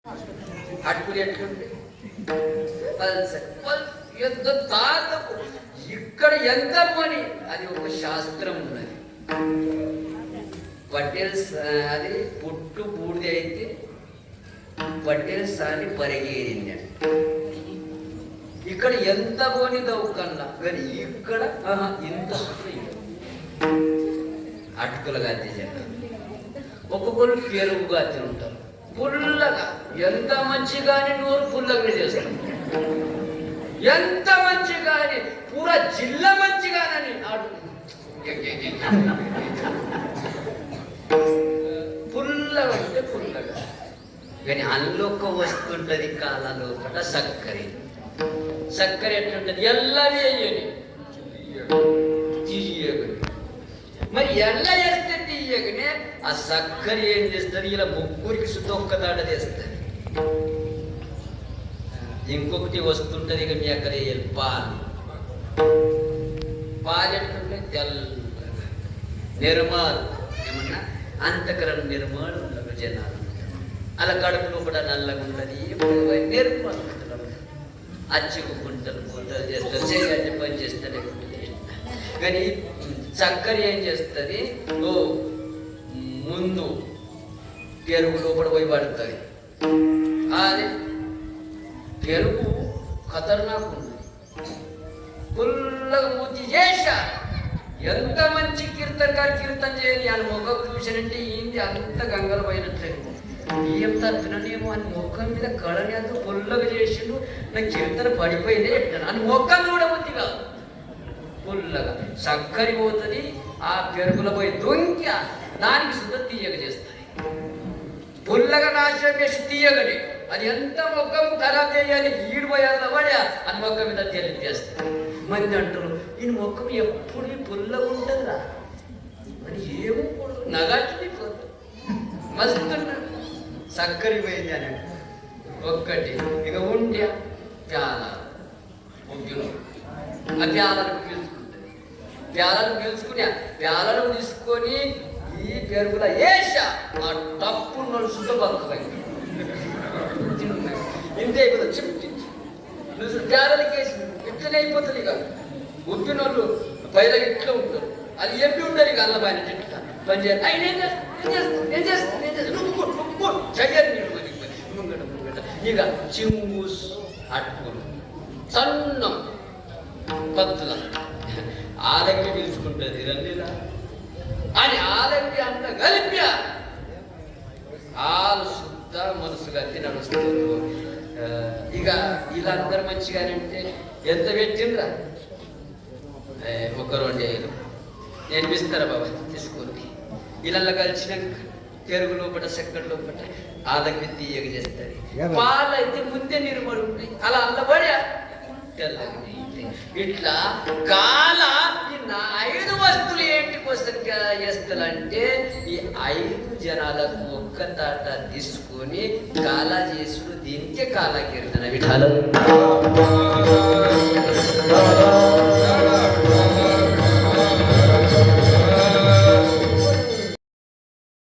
అటుకులు ఎట్లుంది ఎంత తాతకు ఇక్కడ ఎంత పని అది ఒక శాస్త్రం ఉన్నది. పట్టెలు అది పుట్టు బూడిది అయితే పట్టెలు సాని పరిగేరింది. ఇక్కడ ఎంత పోని దవ్వుకన్నా కానీ ఇక్కడ ఇంత అటుకులుగా తీసాను. ఒక్కొక్కరు పెరుగుగా తింటారు పుల్లగా. ఎంత మంచిగాని నోరు పుల్లగా చేస్తాం, ఎంత మంచిగాని పూరా జిల్లా మంచిగానని ఆడు పుల్లగా అంటే పుల్లగా. కానీ అందులోకి వస్తుంటది కాలంలోపట చక్కెర. చక్కెర ఎట్లుంటది ఎల్లది వేయని తీయగని. మరి ఎల్ల చేస్తే తీయగనే ఆ చక్కెర ఏం చేస్తారు, ఇలా ముగ్గురికి సుతొక్కదాట చేస్తారు. ఇంకొకటి వస్తుంటది ఇక మీ అక్కడ పాలు. పాలు ఎట్లుంటే తెల్లగా నిర్మాలు ఏమన్నా అంతకరం నిర్మాలు ఉండదు జనాలు. అలా కడుపులో కూడా నల్లగా ఉంటుంది నిర్మాలు అచ్చుకుంటారు పోతారు చేస్తారు చేయాలి పని చేస్తారు. కానీ చక్కెర ఏం చేస్తుంది, ముందు పెరుగు లోపల పోయి పడుతుంది. అది పెరుగు ఖతర్నాకు ఉంది. పుల్లగా మూతి చేశా ఎంత మంచి కీర్తనకారు కీర్తన చేయని అని మొగ్గకు చూసానంటే ఏంది అంత గంగలు పోయినట్లేదు. ఏం తప్పినేమో అని మొక్కల మీద కళని అంత పుల్లగా చేసిండు. నా కీర్తన పడిపోయింది అని మొక్కలు కూడా ఉంది కాదు. పుల్లగా చక్కెర పోతుంది, ఆ పెరుగుల పోయి దొంకి దానికి శుద్ధ తీయగ చేస్తుంది. పుల్లగా నాశనం చేసి తీయగని అది ఎంత మొక్కం ఖరాబ్ చేయాలి ఈడు పోయాలి పడి అని మొక్క మీద తెలియజేస్తుంది. మంది అంటారు ఈ మొక్కం ఎప్పుడు పుల్లగా ఉంటుందిరా అని. ఏమో నగాటి మస్తున్నాడు చక్కెర పోయింది అని ఒక్కటి. ఇక ఉండే ప్యాలాలు ముగ్గులు ఆ ప్యాలను పీల్చుకుంటుంది. ప్యాలను పీల్చుకుని ప్యాలను తీసుకొని ఈ పెరుగుల వేసా ఆ తప్పు నడుచుంట బతుకైంది. ఇంతే అయిపోతుంది చిప్టించి నువ్వు ప్యాలకి వేసి ఇట్లనే అయిపోతుంది. ఇక ఉప్పినోళ్ళు పైన ఇట్లా ఉంటారు, అది ఎప్పి ఉంటారు. ఇక అల్ల పైన ఇట్లా పని చేయాలి. ఆయన ఏం చేస్తాను ఇక చింబూస్ అటుకులు సన్నం పత్తుల ఆలంగి పిలుచుకుంటుంది రండిలా అని ఆలంగి అంత కలిపి ఆలు శుద్ధ మనసుగా నడుస్తారు. ఇక వీళ్ళందరూ మంచిగానంటే ఎంత పెట్టిండ్రా ఒక 2 ఏళ్ళు నేర్పిస్తారా బాబా తీసుకొని. ఇళ్ళల్లో కలిసినాక పెరుగు లోపల చక్కెర లోపల ఆలంగి తీయగ చేస్తారు. పాలు అయితే ముందే నిర్మలు ఉంటాయి, అలా అల్లబడి తెల్లగా ఇట్లా కాల ఈ 5 వస్తువులు ఏంటి కోసం చేస్తారంటే ఈ 5 జనాలకు ఒక్క తాట తీసుకొని కాలా చేసుడు దీనికే కాలా కీర్తన విఠాల.